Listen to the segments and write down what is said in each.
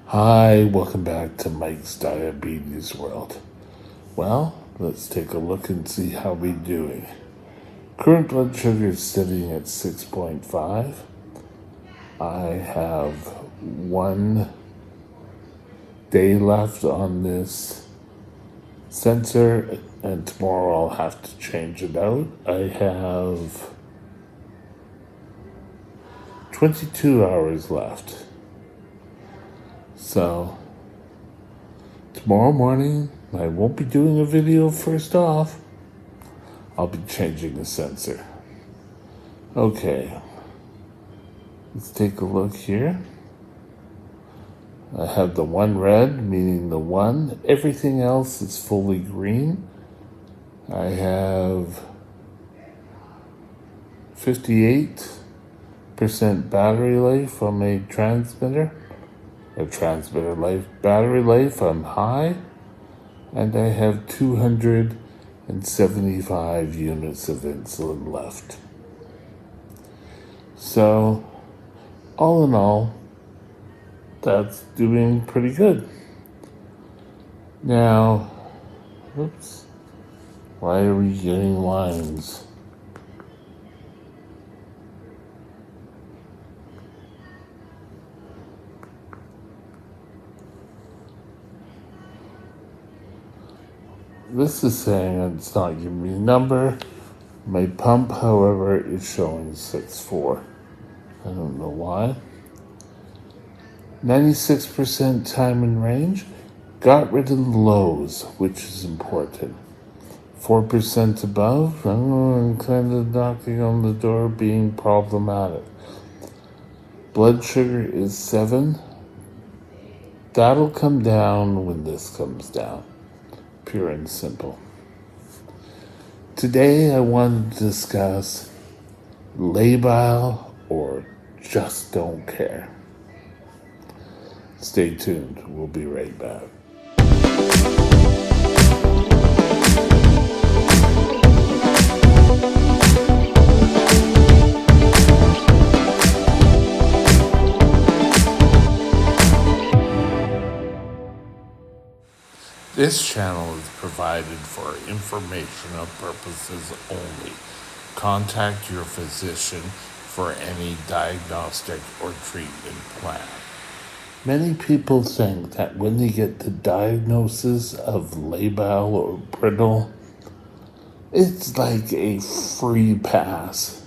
Hi, welcome back to Mike's Diabetes World. Well, let's take a look and see how we're doing. Current blood sugar is sitting at 6.5. I have 1 day left on this sensor, and tomorrow I'll have to change it out. I have 22 hours left. So, tomorrow morning, I won't be doing a video first off. I'll be changing the sensor. Okay, let's take a look here. I have the one red, meaning the one. Everything else is fully green. I have 58% battery life on my transmitter. Transmitter life, battery life, I'm high. And I have 275 units of insulin left. So, all in all, that's doing pretty good. Now, oops, why are we getting lines? This is saying it's not giving me a number. My pump, however, is showing 6.4. I don't know why. 96% time in range. Got rid of the lows, which is important. 4% above. I'm kind of knocking on the door, being problematic. Blood sugar is 7. That'll come down when this comes down. Pure and simple. Today I want to discuss labile or just don't care. Stay tuned. We'll be right back. This channel is provided for informational purposes only. Contact your physician for any diagnostic or treatment plan. Many people think that when they get the diagnosis of labile or brittle, it's like a free pass.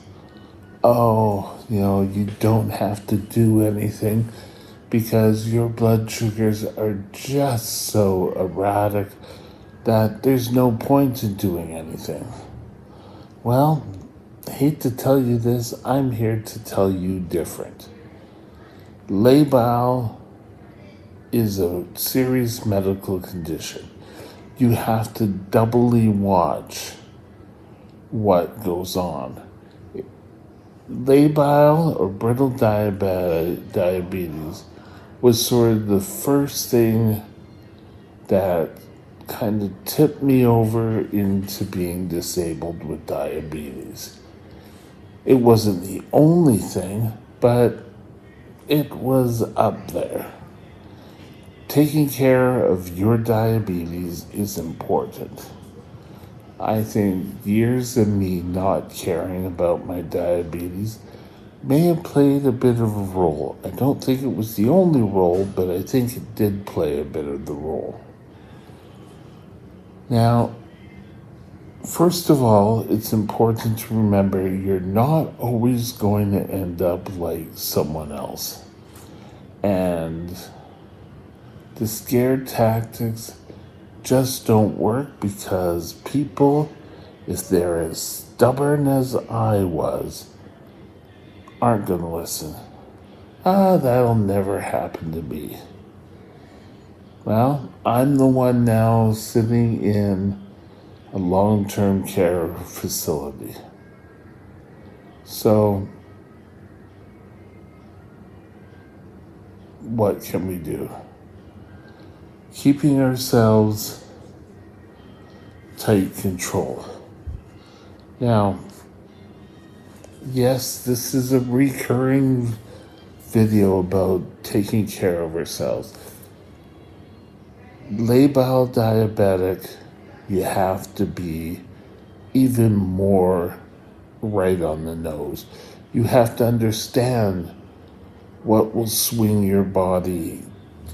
Oh, you don't have to do anything because your blood sugars are just so erratic that there's no point in doing anything. Well, I hate to tell you this, I'm here to tell you different. Labile is a serious medical condition. You have to doubly watch what goes on. Labile or brittle diabetes was sort of the first thing that kind of tipped me over into being disabled with diabetes. It wasn't the only thing, but it was up there. Taking care of your diabetes is important. I think years of me not caring about my diabetes may have played a bit of a role. I don't think it was the only role, but I think it did play a bit of the role. Now, first of all, it's important to remember you're not always going to end up like someone else. And the scare tactics just don't work because people, if they're as stubborn as I was, aren't going to listen. That'll never happen to me. Well, I'm the one now sitting in a long-term care facility. So, what can we do? Keeping ourselves tight control. Now, yes, this is a recurring video about taking care of ourselves. Labile diabetic, you have to be even more right on the nose. You have to understand what will swing your body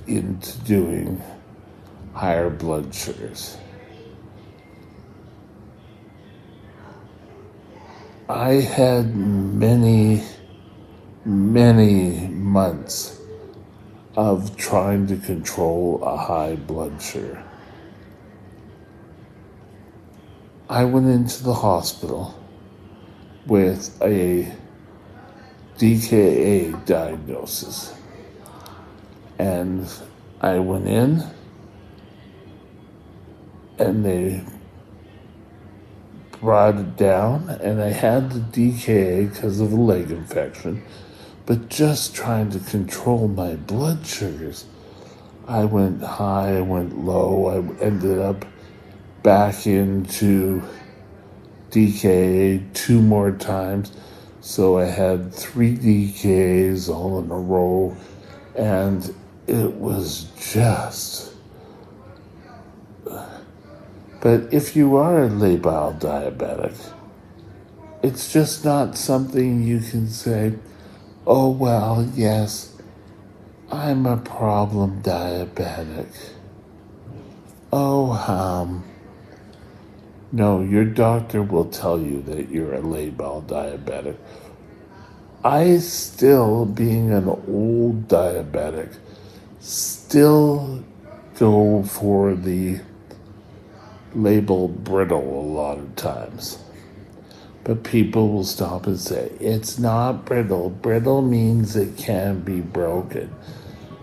into doing higher blood sugars. I had many months of trying to control a high blood sugar. I went into the hospital with a DKA diagnosis. And I went in and they brought it down, and I had the DKA because of a leg infection, but just trying to control my blood sugars. I went high, I went low, I ended up back into DKA 2 more times. So I had 3 DKAs all in a row, and it was just. But if you are a labile diabetic, it's just not something you can say, oh, well, yes, I'm a problem diabetic. Oh, no, your doctor will tell you that you're a labile diabetic. I still, being an old diabetic, still go for the label brittle a lot of times. But people will stop and say, it's not brittle. Brittle means it can be broken.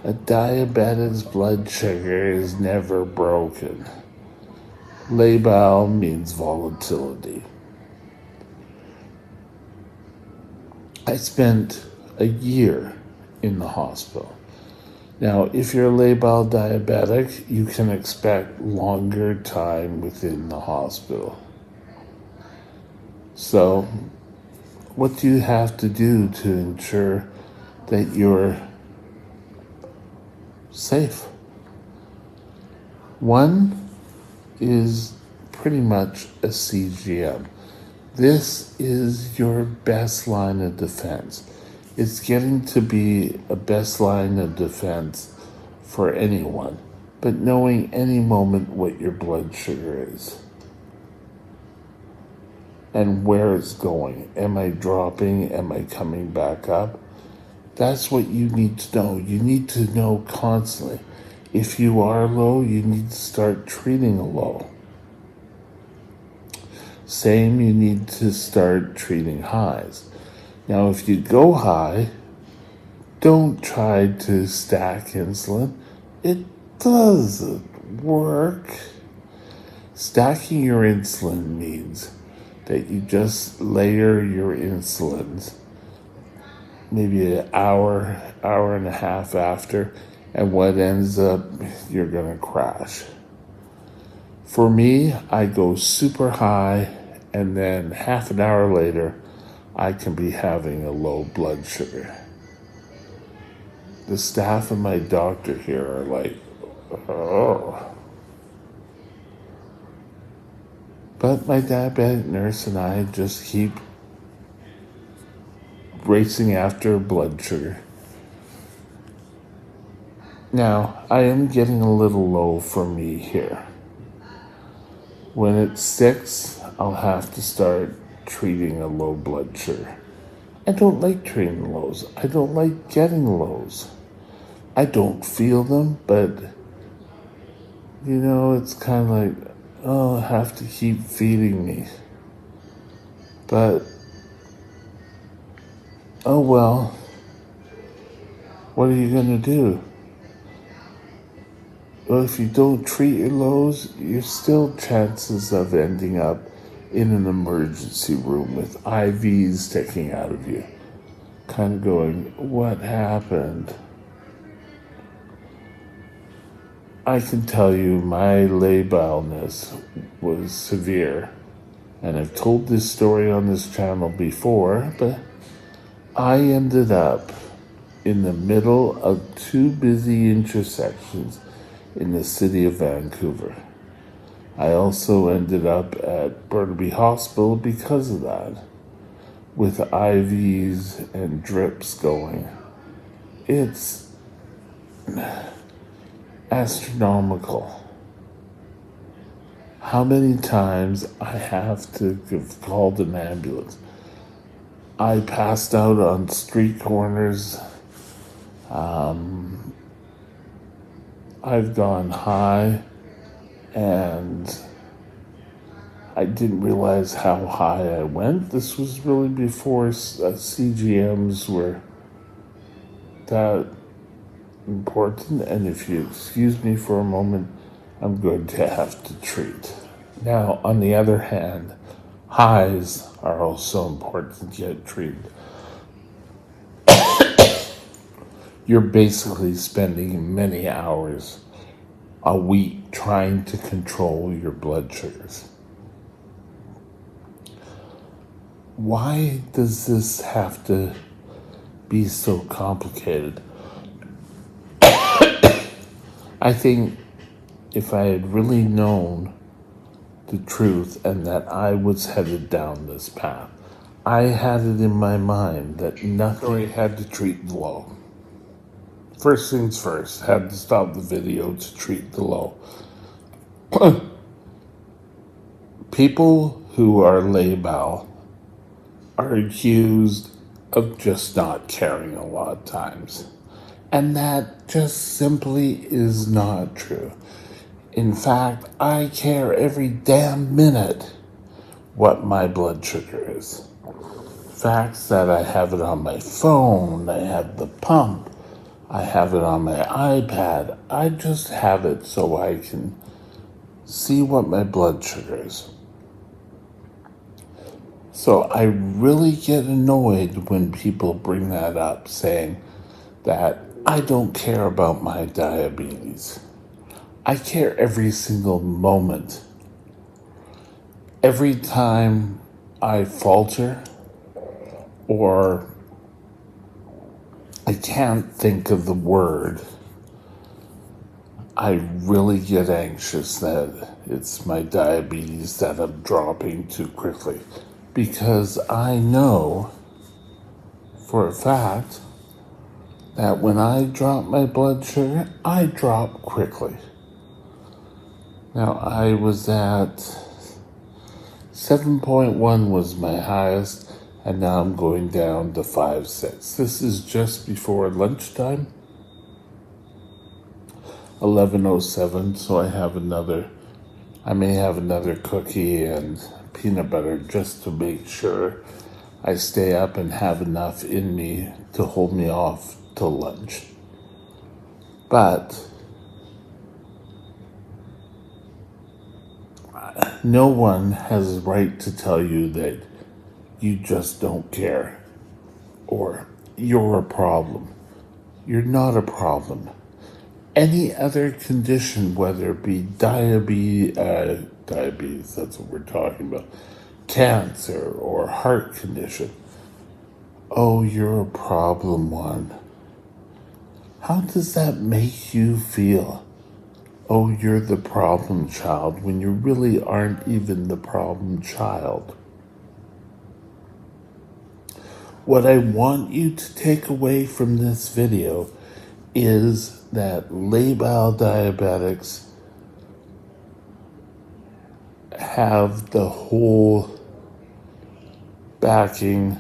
A diabetic's blood sugar is never broken. Labile means volatility. I spent a year in the hospital. Now, if you're a labile diabetic, you can expect longer time within the hospital. So, what do you have to do to ensure that you're safe? One is pretty much a CGM. This is your best line of defense. It's getting to be a best line of defense for anyone, but knowing any moment what your blood sugar is and where it's going. Am I dropping? Am I coming back up? That's what you need to know. You need to know constantly. If you are low, you need to start treating a low. Same, you need to start treating highs. Now, if you go high, don't try to stack insulin. It doesn't work. Stacking your insulin means that you just layer your insulins maybe an hour, hour and a half after, and what ends up, you're gonna crash. For me, I go super high, and then half an hour later, I can be having a low blood sugar. The staff and my doctor here are like, oh. But my diabetic nurse and I just keep racing after blood sugar. Now, I am getting a little low for me here. When it's 6, I'll have to start treating a low blood sugar. I don't like treating lows. I don't like getting lows. I don't feel them, but, it's kind of like, oh, I have to keep feeding me. But, oh well, what are you going to do? Well, if you don't treat your lows, you're still chances of ending up in an emergency room with IVs sticking out of you. Kind of going, what happened? I can tell you my labileness was severe. And I've told this story on this channel before, but I ended up in the middle of two busy intersections in the city of Vancouver. I also ended up at Burnaby Hospital because of that, with IVs and drips going. It's astronomical how many times I have to have called an ambulance. I passed out on street corners. I've gone high, and I didn't realize how high I went. This was really before CGMs were that important. And if you excuse me for a moment, I'm going to have to treat. Now, on the other hand, highs are also important to get treated. You're basically spending many hours a week trying to control your blood sugars. Why does this have to be so complicated? I think if I had really known the truth and that I was headed down this path, I had it in my mind that nothing had to treat the low. First things first, had to stop the video to treat the low. People who are labile are accused of just not caring a lot of times. And that just simply is not true. In fact, I care every damn minute what my blood sugar is. Facts that I have it on my phone, I have the pump, I have it on my iPad. I just have it so I can see what my blood sugar is. So I really get annoyed when people bring that up, saying that I don't care about my diabetes. I care every single moment. Every time I falter or I can't think of the word, I really get anxious that it's my diabetes that I'm dropping too quickly. Because I know for a fact that when I drop my blood sugar, I drop quickly. Now, I was at 7.1 was my highest, and now I'm going down to 5.6. This is just before lunchtime, 11:07, so I may have another cookie and peanut butter just to make sure I stay up and have enough in me to hold me off till lunch. But no one has a right to tell you that you just don't care or you're a problem. You're not a problem. Any other condition, whether it be diabetes, that's what we're talking about, cancer or heart condition, oh, you're a problem one. How does that make you feel? Oh, you're the problem child, when you really aren't even the problem child. What I want you to take away from this video is that labile diabetics have the whole backing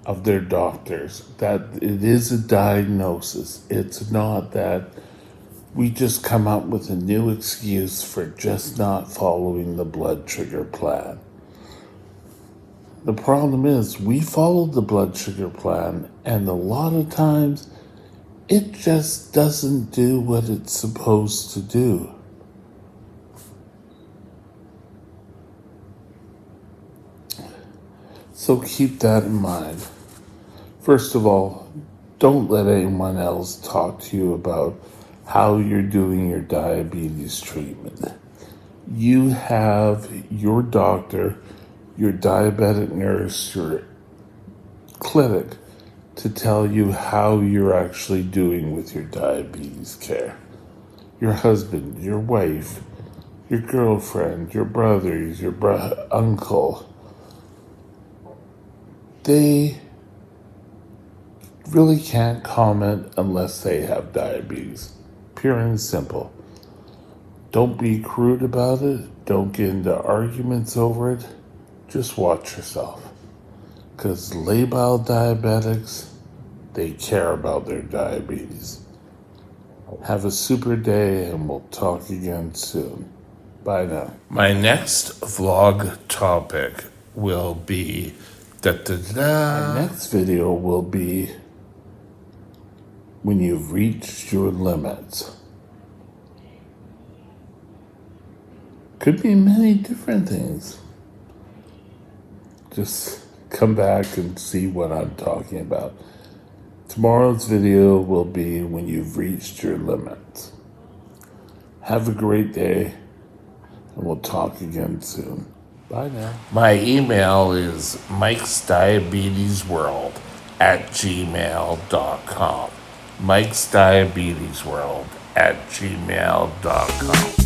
of their doctors, that it is a diagnosis. It's not that we just come up with a new excuse for just not following the blood sugar plan. The problem is we followed the blood sugar plan, and a lot of times it just doesn't do what it's supposed to do. So keep that in mind. First of all, don't let anyone else talk to you about how you're doing your diabetes treatment. You have your doctor, your diabetic nurse, your clinic to tell you how you're actually doing with your diabetes care. Your husband, your wife, your girlfriend, your brothers, your uncle, they really can't comment unless they have diabetes. Pure and simple. Don't be crude about it. Don't get into arguments over it. Just watch yourself. Because labile diabetics, they care about their diabetes. Have a super day, and we'll talk again soon. Bye now. My next vlog topic will be My next video will be when you've reached your limits. Could be many different things. Just come back and see what I'm talking about. Tomorrow's video will be when you've reached your limits. Have a great day, and we'll talk again soon. Bye now. My email is mikesdiabetesworld@gmail.com. mikesdiabetesworld@gmail.com.